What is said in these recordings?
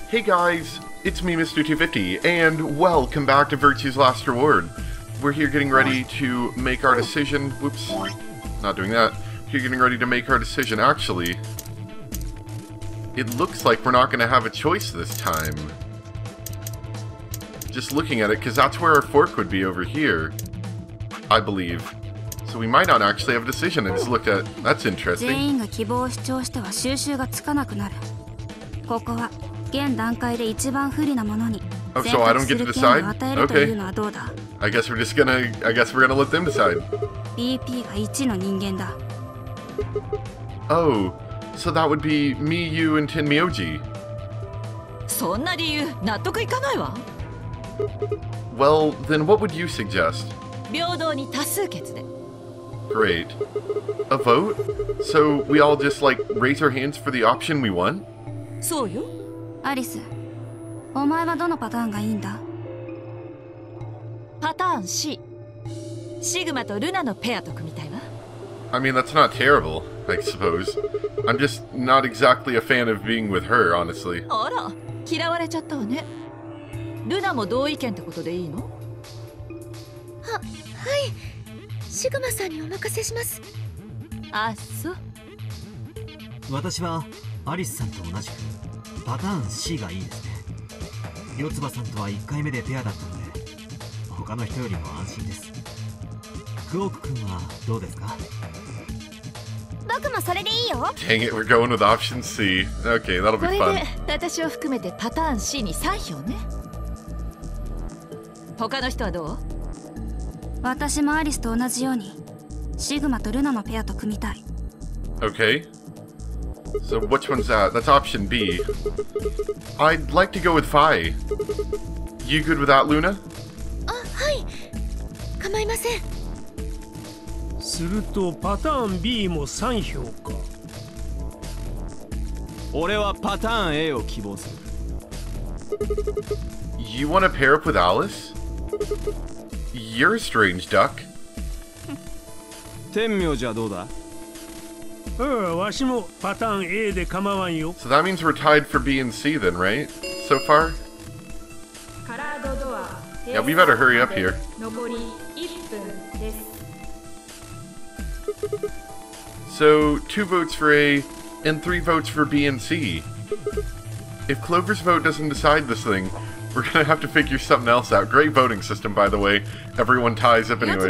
Hey guys, it's me, Mr. 250, and welcome back to Virtue's Last Reward. We're here getting ready to make our decision. Whoops, not doing that. We're getting ready to make our decision. Actually, it looks like we're not going to have a choice this time. Just looking at it, because that's where our fork would be over here, I believe. So we might not actually have a decision. I just looked at. That's interesting. Oh, so I don't get to decide? Okay. I guess we're gonna let them decide. Oh, so that would be me, you, and Tenmyoji. Well, then what would you suggest? Great. A vote? So we all just, like, raise our hands for the option we want? Alice, お前はどのパターンがいいんだ? パターン C。シグマとルナのペアと組みたいわ。I mean, that's not terrible, I suppose. I'm just not exactly a fan of being with her, honestly. あら、嫌われちゃったわね。ルナも同意見ってことでいいの？はい。シグマさんにお任せします。あ、そう。私はアリスさんと同じくパターン C がいいですね。四葉さんとは1回目でペアだったので、他の人よりも安心です。クオーク君はどうですか？僕もそれでいいよ。Dang it, we're going with option C. Okay, that'll be fun. これで私を含めてパターン C に3票ね。他の人はどう？私もアリスと同じようにシグマとルナのペアと組みたい。Okay. So which one's that? That's option B. I'd like to go with Phi. You good with that, Luna? あ、はい。構いません。するとパターン B も3票か。俺はパターン A を希望する。You want to pair up with Alice? You're a strange duck. 天明じゃどうだ？わしもパターン A で構わんよ。 So that means we're tied for B and C then, right? So far? Yeah, we better hurry up here. So, 2 votes for A and 3 votes for B and C. If Clover's vote doesn't decide this thing, we're gonna have to figure something else out. Great voting system, by the way. Everyone ties up anyway.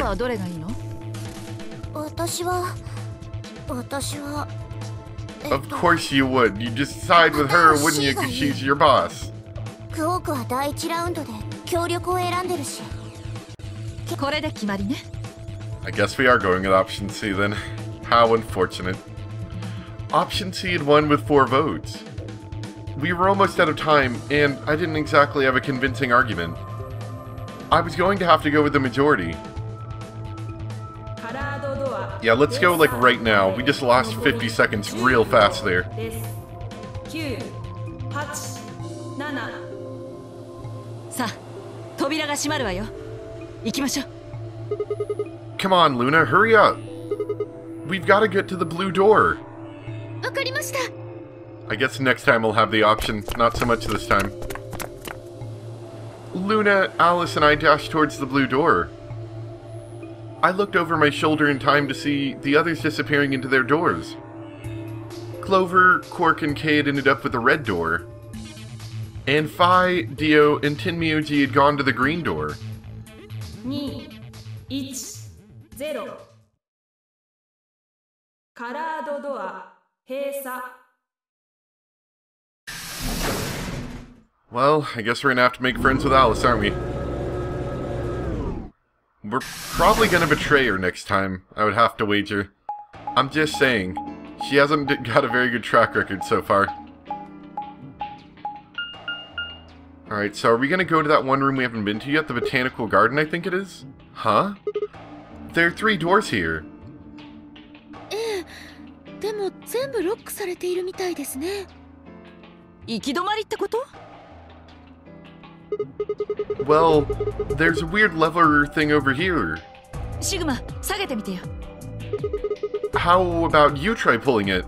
Of course you would. You'd just side with her, wouldn't you? Because she's your boss. I guess we are going with option C then. How unfortunate. Option C had won with 4 votes. We were almost out of time, and I didn't exactly have a convincing argument. I was going to have to go with the majority. Yeah, let's go like right now. We just lost 50 seconds real fast there. Come on, Luna, hurry up. We've got to get to the blue door. I guess next time we'll have the option, not so much this time. Luna, Alice, and I dashed towards the blue door. I looked over my shoulder in time to see the others disappearing into their doors. Clover, Quark, and Kay had ended up with the red door. And Phi, Dio, and Tenmyoji had gone to the green door. 2、1、0。カラードドア閉鎖。 Well, I guess we're gonna have to make friends with Alice, aren't we? We're probably gonna betray her next time, I would have to wager. I'm just saying. She hasn't got a very good track record so far. Alright, so are we gonna go to that one room we haven't been to yet? The Botanical Garden, I think it is? Huh? There are 3 doors here. Well, there's a weird lever thing over here. How about you try pulling it?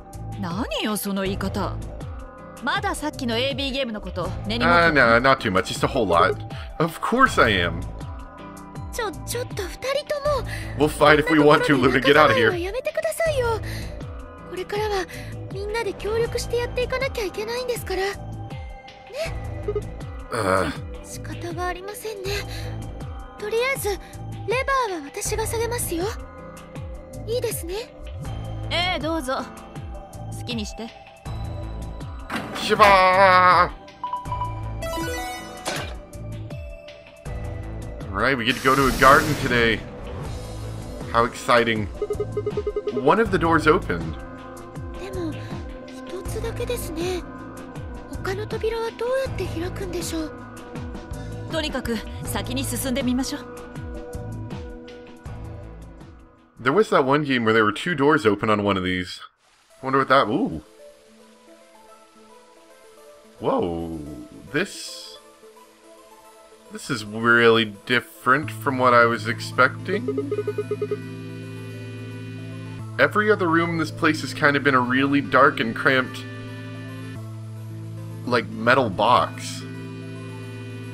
まださっきの AB ゲームのこと根に持ってる Nah, not too much, just a whole lot. Of course I am. ちょっと二人とも We'll fight if we want to, Luna. Get out of 仲違いは here. やめてくださいよ。これからはみんなで協力してやっていかなきゃいけないんですから。 仕方がありませんね。とりあえずレバーは私が下げますよ。いいですね。ええ、どうぞ好きにして。 Shiva! Alright, we get to go to a garden today. How exciting. One of the doors opened. でも一つだけですね。他の扉はどうやって開くんでしょう。とにかく先に進んでみましょう。 There was that one game where there were 2 doors open on one of these. I wonder what that... Ooh. Whoa. This is really different from what I was expecting. Every other room in this place has kind of been a really dark and cramped, like, metal box.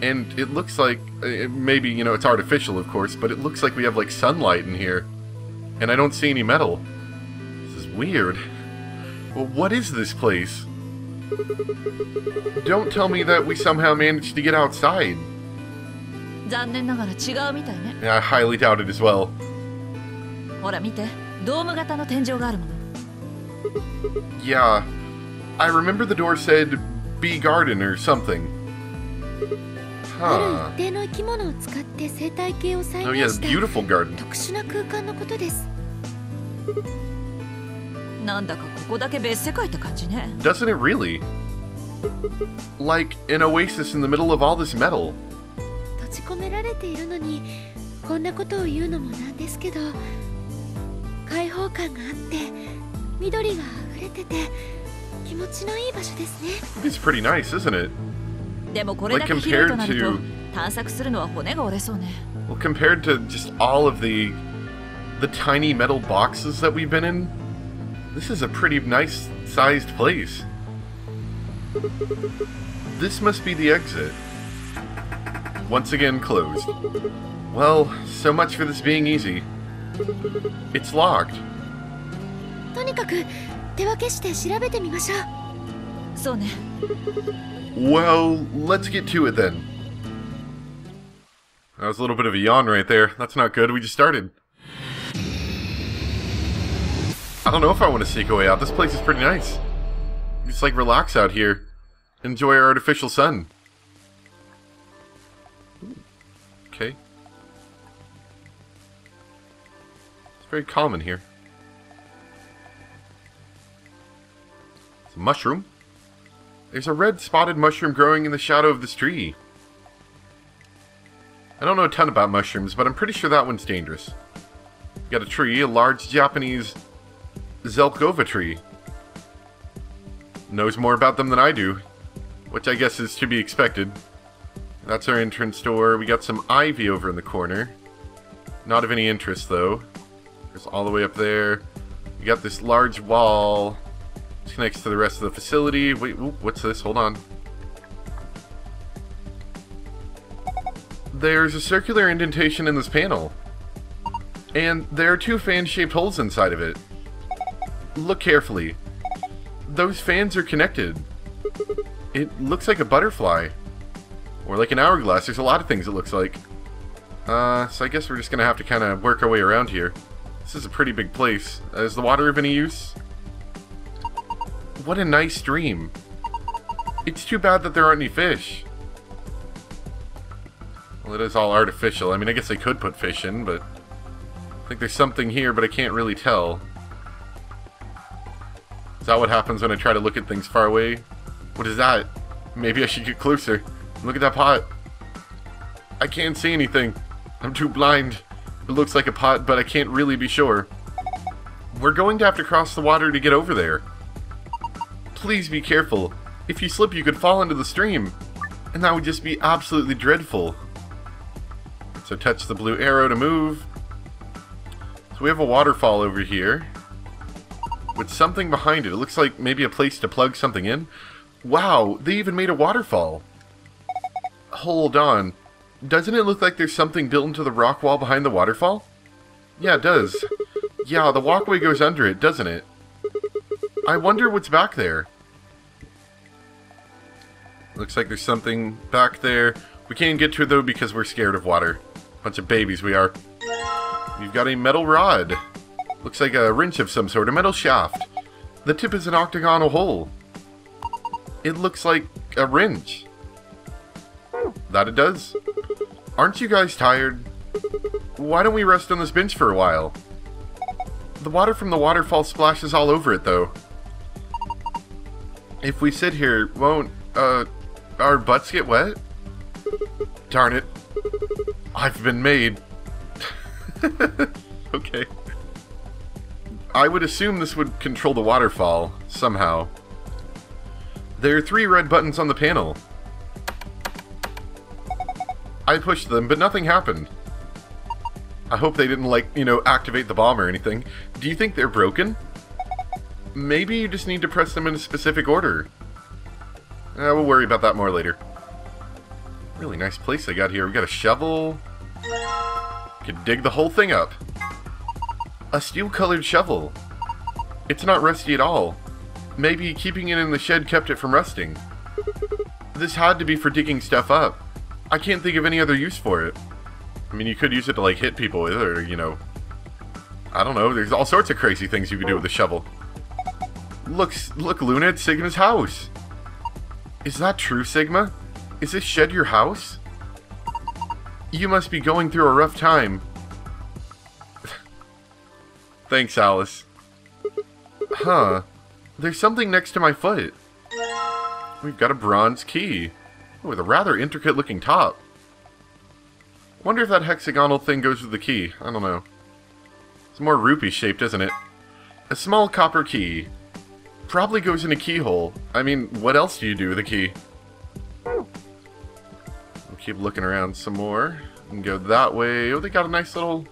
And it looks like, maybe, you know, it's artificial, of course, but it looks like we have, like, sunlight in here. And I don't see any metal. This is weird. Well, what is this place? Don't tell me that we somehow managed to get outside. 残念ながら違うみたいね。 Yeah, I highly doubt it as well. ほら見て、ドーム型の天井があるもの。 Yeah, I remember the door said bee garden or something. ある Huh. 一定の生き物を使って生態系を再 Oh yeah, 現した beautiful garden. 特殊な空間のことです。 なんだかここだけ別世界って感じね。 Doesn't it really? Like an oasis in the middle of all this metal. 閉じ込められているのにこんなことを言うのもなんですけど、開放感があって緑が溢れてて気持ちのいい場所ですね。 It's pretty nice, isn't it? でもこれだけ広いとなると探索するのは骨が折れそうね。 Well, compared to just all of the tiny metal boxes that we've been in, this is a pretty nice sized place. This must be the exit. Once again closed. Well, so much for this being easy. It's locked. とにかく手分けして調べてみましょう。そうね。 Well, let's get to it then. That was a little bit of a yawn right there. That's not good. We just started. I don't know if I want to sneak away out. This place is pretty nice. Just like relax out here. Enjoy our artificial sun. Ooh. Okay. It's very calm in here. It's a mushroom. There's a red spotted mushroom growing in the shadow of this tree. I don't know a ton about mushrooms, but I'm pretty sure that one's dangerous. Got a tree, a large Japanese Zelkova tree. Knows more about them than I do, which I guess is to be expected. That's our entrance door. We got some ivy over in the corner. Not of any interest, though. There's all the way up there. We got this large wall. It connects to the rest of the facility. Wait, ooh, what's this? Hold on. There's a circular indentation in this panel. And there are 2 fan-shaped holes inside of it. Look carefully. Those fans are connected. It looks like a butterfly. Or like an hourglass. There's a lot of things it looks like. So I guess we're just gonna have to kind of work our way around here. This is a pretty big place. Is the water of any use? What a nice stream. It's too bad that there aren't any fish. Well, it is all artificial. I mean, I guess I could put fish in, but I think there's something here, but I can't really tell. Is that what happens when I try to look at things far away? What is that? Maybe I should get closer. Look at that pot. I can't see anything. I'm too blind. It looks like a pot, but I can't really be sure. We're going to have to cross the water to get over there. Please be careful. If you slip, you could fall into the stream. And that would just be absolutely dreadful. So touch the blue arrow to move. So we have a waterfall over here. With something behind it. It looks like maybe a place to plug something in. Wow, they even made a waterfall. Hold on. Doesn't it look like there's something built into the rock wall behind the waterfall? Yeah, it does. Yeah, the walkway goes under it, doesn't it? I wonder what's back there. Looks like there's something back there. We can't get to it though because we're scared of water. Bunch of babies we are. You've got a metal rod. Looks like a wrench of some sort, a metal shaft. The tip is an octagonal hole. It looks like a wrench. That it does. Aren't you guys tired? Why don't we rest on this bench for a while? The water from the waterfall splashes all over it though. If we sit here, won't, our butts get wet? Darn it. I've been made. Okay. I would assume this would control the waterfall, somehow. There are 3 red buttons on the panel. I pushed them, but nothing happened. I hope they didn't, like, you know, activate the bomb or anything. Do you think they're broken? Maybe you just need to press them in a specific order. We'll worry about that more later. Really nice place they got here. We got a shovel. Could dig the whole thing up. A steel-colored shovel. It's not rusty at all. Maybe keeping it in the shed kept it from rusting. This had to be for digging stuff up. I can't think of any other use for it. I mean, you could use it to, like, hit people with it, or, you know... I don't know, there's all sorts of crazy things you could do with a shovel. Look, Luna, it's Sigma's house. Is that true, Sigma? Is this shed your house? You must be going through a rough time. Thanks, Alice. Huh. There's something next to my foot. We've got a bronze key. With a rather intricate looking top. Wonder if that hexagonal thing goes with the key. I don't know. It's more rupee shaped, isn't it? A small copper key. Probably goes in a keyhole. I mean, what else do you do with a key? We'll keep looking around some more. We can go that way. Oh, they got a nice little...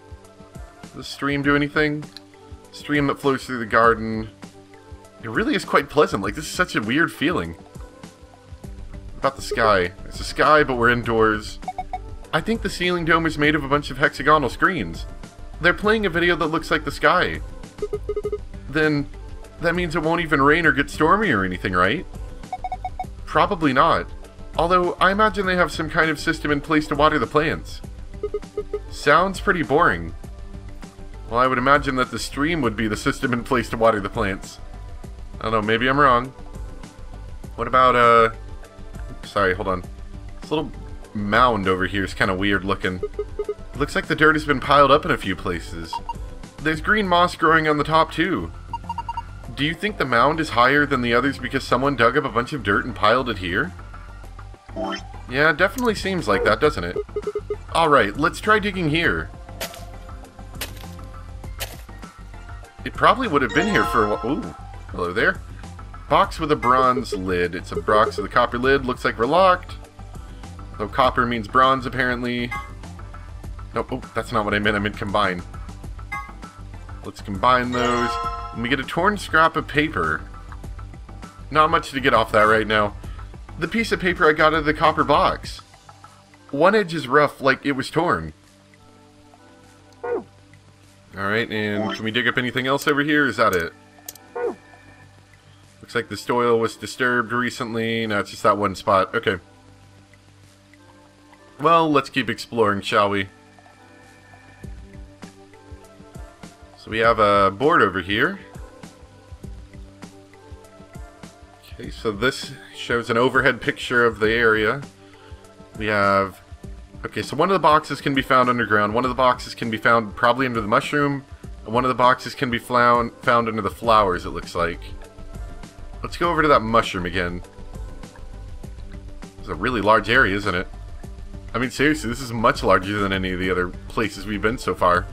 Does the stream do anything? Stream that flows through the garden. It really is quite pleasant. Like, this is such a weird feeling. About the sky. It's a sky, but we're indoors. I think the ceiling dome is made of a bunch of hexagonal screens. They're playing a video that looks like the sky. Then, that means it won't even rain or get stormy or anything, right? Probably not. Although, I imagine they have some kind of system in place to water the plants. Sounds pretty boring. Well, I would imagine that the stream would be the system in place to water the plants. I don't know, maybe I'm wrong. What about, Sorry, hold on. This little mound over here is kind of weird looking. It looks like the dirt has been piled up in a few places. There's green moss growing on the top, too. Do you think the mound is higher than the others because someone dug up a bunch of dirt and piled it here? Yeah, it definitely seems like that, doesn't it? Alright, let's try digging here. It probably would have been here for a while. Ooh, hello there. Box with a bronze lid. It's a box with a copper lid. Looks like we're locked. Though copper means bronze, apparently. Nope, oh, that's not what I meant. I meant combine. Let's combine those. And we get a torn scrap of paper. Not much to get off that right now. The piece of paper I got out of the copper box. One edge is rough, like it was torn. Alright, and can we dig up anything else over here? Is that it? Looks like the soil was disturbed recently. No, it's just that one spot. Okay. Well, let's keep exploring, shall we? So we have a board over here. Okay, so this shows an overhead picture of the area. We have... Okay, so one of the boxes can be found underground. One of the boxes can be found probably under the mushroom. And one of the boxes can be found under the flowers, it looks like. Let's go over to that mushroom again. It's a really large area, isn't it? I mean, seriously, this is much larger than any of the other places we've been so far.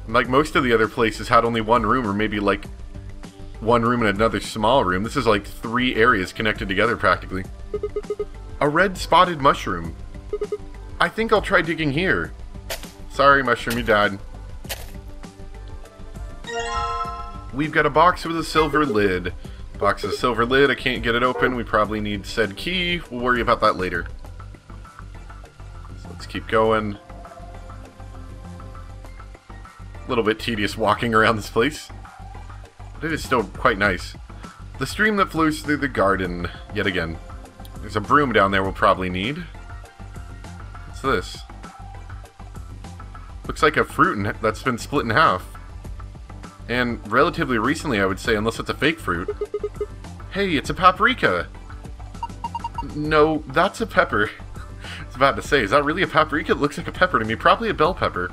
Like, most of the other places had only one room, or maybe, like, one room and another small room. This is, like, 3 areas connected together, practically. A red spotted mushroom. I think I'll try digging here. Sorry, mushroom, you died. We've got a box with a silver lid. Box of silver lid, I can't get it open. We probably need said key. We'll worry about that later. So let's keep going. A little bit tedious walking around this place, but it is still quite nice. The stream that flows through the garden, yet again. There's a broom down there we'll probably need. What's this? Looks like a fruit that's been split in half. And relatively recently, I would say, unless it's a fake fruit. Hey, it's a paprika! No, that's a pepper. I was about to say, is that really a paprika? It looks like a pepper to me. Probably a bell pepper.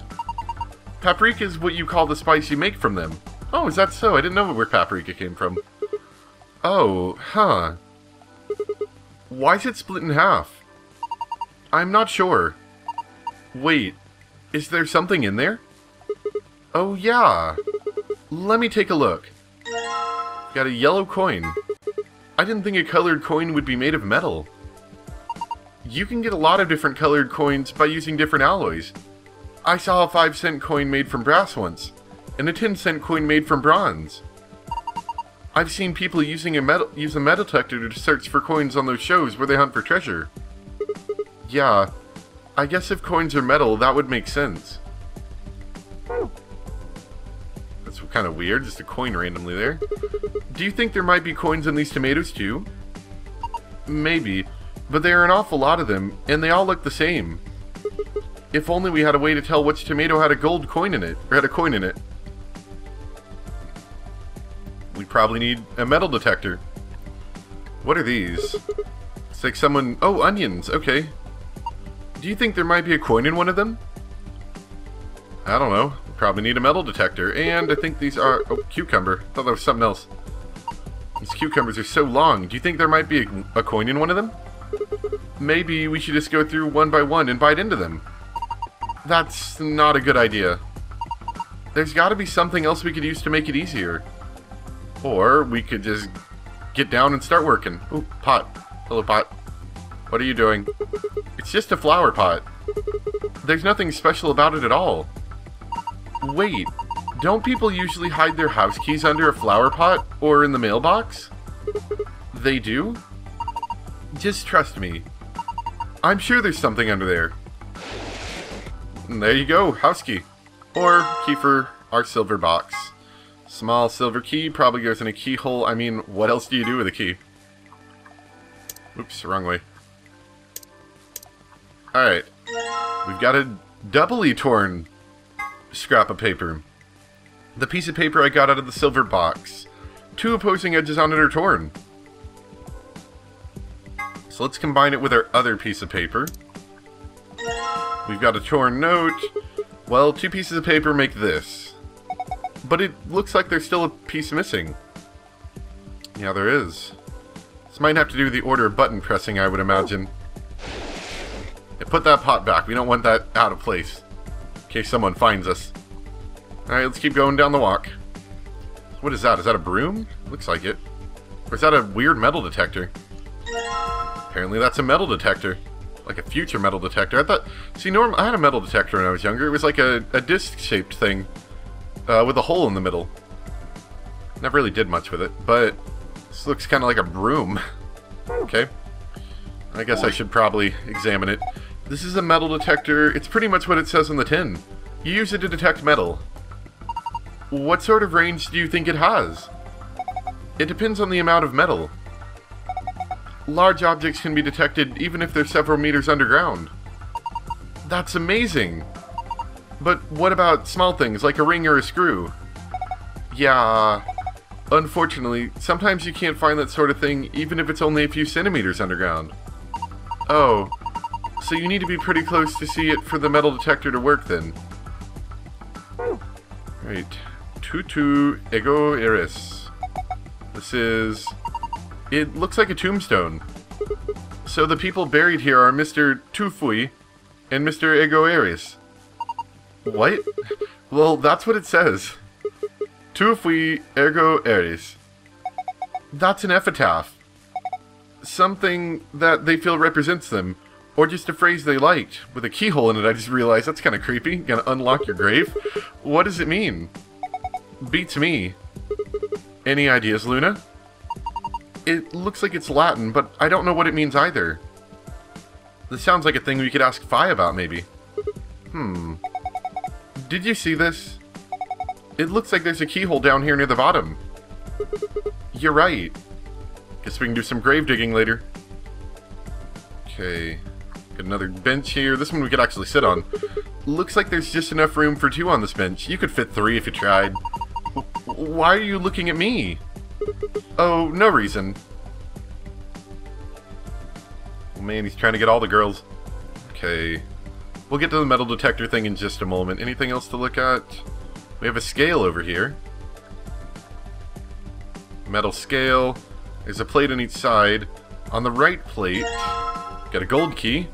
Paprika is what you call the spice you make from them. Oh, is that so? I didn't know where paprika came from. Oh, huh. Why is it split in half? I'm not sure. Wait, is there something in there? Oh, yeah. Let me take a look. Got a yellow coin. I didn't think a colored coin would be made of metal. You can get a lot of different colored coins by using different alloys. I saw a 5-cent coin made from brass once, and a 10-cent coin made from bronze. I've seen people use a metal detector to search for coins on those shows where they hunt for treasure. Yeah, I guess if coins are metal, that would make sense. That's kind of weird, just a coin randomly there. Do you think there might be coins in these tomatoes too? Maybe, but there are an awful lot of them, and they all look the same. If only we had a way to tell which tomato had a gold coin in it, or had a coin in it. We probably need a metal detector. What are these? It's like someone... Oh, onions, okay. Do you think there might be a coin in one of them? I don't know. We probably need a metal detector, and I think these are... Oh, cucumber. I thought that was something else. These cucumbers are so long. Do you think there might be a coin in one of them? Maybe we should just go through one by one and bite into them. That's not a good idea. There's got to be something else we could use to make it easier. Or we could just get down and start working. Ooh, pot. Hello, pot. What are you doing? It's just a flower pot. There's nothing special about it at all. Wait, don't people usually hide their house keys under a flower pot or in the mailbox? They do? Just trust me. I'm sure there's something under there. And there you go, house key. Or key for our silver box. Small silver key probably goes in a keyhole. I mean, what else do you do with a key? Oops, wrong way. Alright. We've got a doubly torn scrap of paper. The piece of paper I got out of the silver box. 2 opposing edges on it are torn. So let's combine it with our other piece of paper. We've got a torn note. Well, 2 pieces of paper make this. But it looks like there's still a piece missing. Yeah, there is. This might have to do with the order of button pressing, I would imagine. Yeah, put that pot back. We don't want that out of place. In case someone finds us. Alright, let's keep going down the walk. What is that? Is that a broom? Looks like it. Or is that a weird metal detector? Apparently that's a metal detector. Like a future metal detector. I thought... See, I had a metal detector when I was younger. It was like a disc-shaped thing. With a hole in the middle. Never really did much with it, but... This looks kind of like a broom. Okay. I guess I should probably examine it. This is a metal detector. It's pretty much what it says on the tin. You use it to detect metal. What sort of range do you think it has? It depends on the amount of metal. Large objects can be detected even if they're several meters underground. That's amazing! But what about small things like a ring or a screw? Yeah... Unfortunately, sometimes you can't find that sort of thing even if it's only a few centimeters underground. Oh, so you need to be pretty close to see it for the metal detector to work then. Right. Tutu ego iris. This is... It looks like a tombstone. So the people buried here are Mr. Tufui and Mr. Ego Iris. What? Well, that's what it says. Tufui ergo eris. That's an epitaph. Something that they feel represents them. Or just a phrase they liked. With a keyhole in it, I just realized that's kind of creepy. Gonna unlock your grave? What does it mean? Beats me. Any ideas, Luna? It looks like it's Latin, but I don't know what it means either. This sounds like a thing we could ask Phi about, maybe. Did you see this? It looks like there's a keyhole down here near the bottom. You're right. Guess we can do some grave digging later. Okay. Got another bench here. This one we could actually sit on. Looks like there's just enough room for 2 on this bench. You could fit 3 if you tried. Why are you looking at me? Oh, no reason. Oh man, he's trying to get all the girls. Okay. We'll get to the metal detector thing in just a moment. Anything else to look at? We have a scale over here. Metal scale. There's a plate on each side. On the right plate, got a gold key.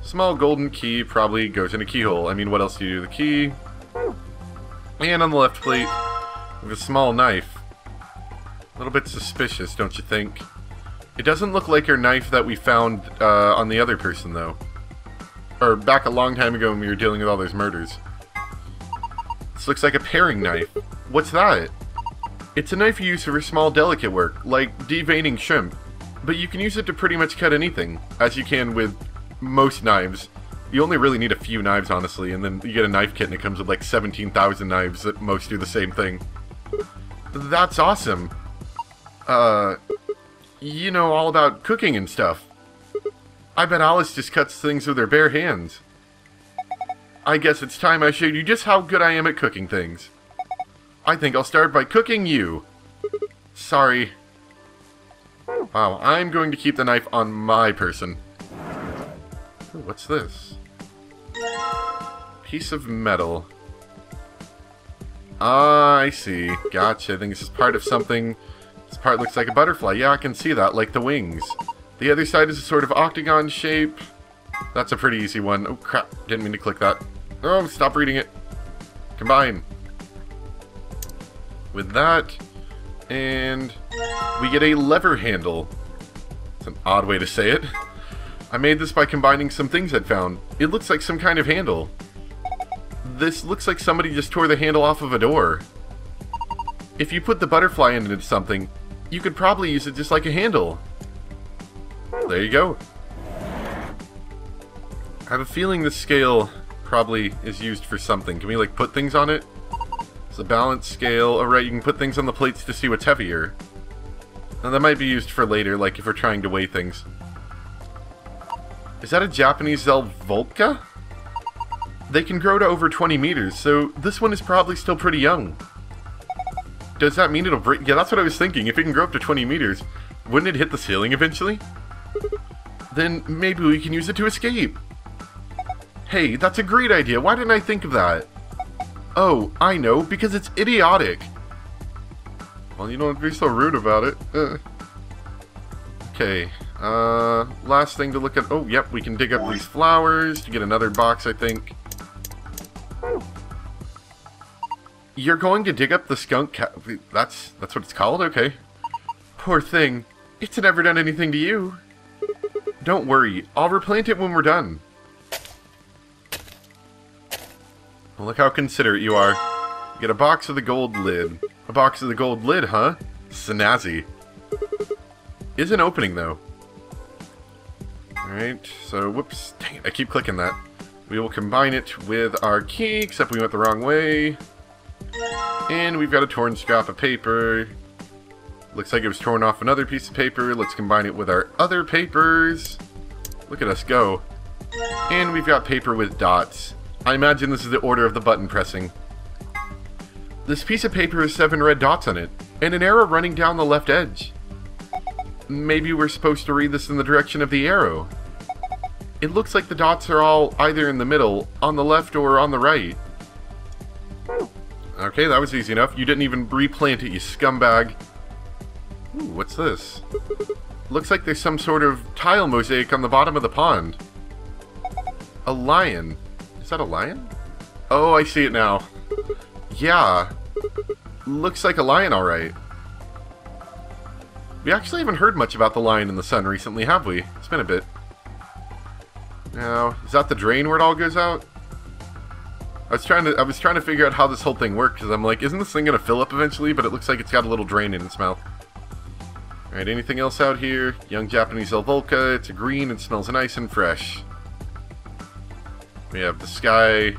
Small golden key probably goes in a keyhole. I mean, what else do you do? The key. And on the left plate, we have a small knife. A little bit suspicious, don't you think? It doesn't look like our knife that we found on the other person, though. Or back a long time ago when we were dealing with all those murders. This looks like a paring knife. What's that? It's a knife you use for small, delicate work, like deveining shrimp. But you can use it to pretty much cut anything, as you can with most knives. You only really need a few knives, honestly, and then you get a knife kit and it comes with like 17,000 knives that most do the same thing. That's awesome. You know all about cooking and stuff. I bet Alice just cuts things with her bare hands. I guess it's time I showed you just how good I am at cooking things. I think I'll start by cooking you. Sorry. Wow, I'm going to keep the knife on my person. Ooh, what's this? Piece of metal. Ah, I see. Gotcha. I think this is part of something. This part looks like a butterfly. Yeah, I can see that, like the wings. The other side is a sort of octagon shape. That's a pretty easy one. Oh, crap. Didn't mean to click that. Oh, stop reading it. Combine. With that, and we get a lever handle. It's an odd way to say it. I made this by combining some things I'd found. It looks like some kind of handle. This looks like somebody just tore the handle off of a door. If you put the butterfly into something, you could probably use it just like a handle. There you go. I have a feeling this scale probably is used for something. Can we like put things on it? It's a balance scale. Alright, you can put things on the plates to see what's heavier. Now that might be used for later, like if we're trying to weigh things. Is that a Japanese Zelvolka? They can grow to over 20 meters, so this one is probably still pretty young. Does that mean it'll break? Yeah, that's what I was thinking. If it can grow up to 20 meters, wouldn't it hit the ceiling eventually? Then maybe we can use it to escape. Hey, that's a great idea. Why didn't I think of that? Oh, I know, because it's idiotic. Well, you don't have to be so rude about it. Okay, last thing to look at. Oh, yep, we can dig up these flowers to get another box, I think. You're going to dig up the skunk cat? That's what it's called? Okay. Poor thing. It's never done anything to you. Don't worry, I'll replant it when we're done. Well, look how considerate you are. You get a box of the gold lid. A box of the gold lid, huh? Snazzy. Isn't opening, though. Alright, so, whoops. Dang it, I keep clicking that. We will combine it with our key, except we went the wrong way. And we've got a torn scrap of paper. Looks like it was torn off another piece of paper. Let's combine it with our other papers. Look at us go. And we've got paper with dots. I imagine this is the order of the button pressing. This piece of paper has 7 red dots on it, and an arrow running down the left edge. Maybe we're supposed to read this in the direction of the arrow. It looks like the dots are all either in the middle, on the left, or on the right. Okay, that was easy enough. You didn't even replant it, you scumbag. Ooh, what's this? Looks like there's some sort of tile mosaic on the bottom of the pond. A lion. Is that a lion? Oh, I see it now. Yeah. Looks like a lion, alright. We actually haven't heard much about the lion in the sun recently, have we? It's been a bit. Now, is that the drain where it all goes out? I was trying to figure out how this whole thing worked, because I'm like, isn't this thing going to fill up eventually? But it looks like it's got a little drain in its mouth. Alright, anything else out here? Young Japanese Elvolka. It's a green and smells nice and fresh. We have the sky.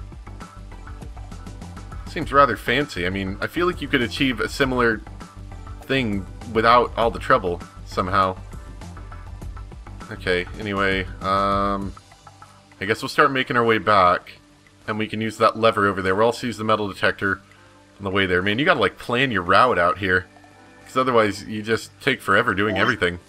Seems rather fancy. I mean, I feel like you could achieve a similar thing without all the trouble somehow. Okay, anyway, I guess we'll start making our way back, and we can use that lever over there. We'll also use the metal detector on the way there. Man, you gotta, like, plan your route out here, because otherwise you just take forever doing everything.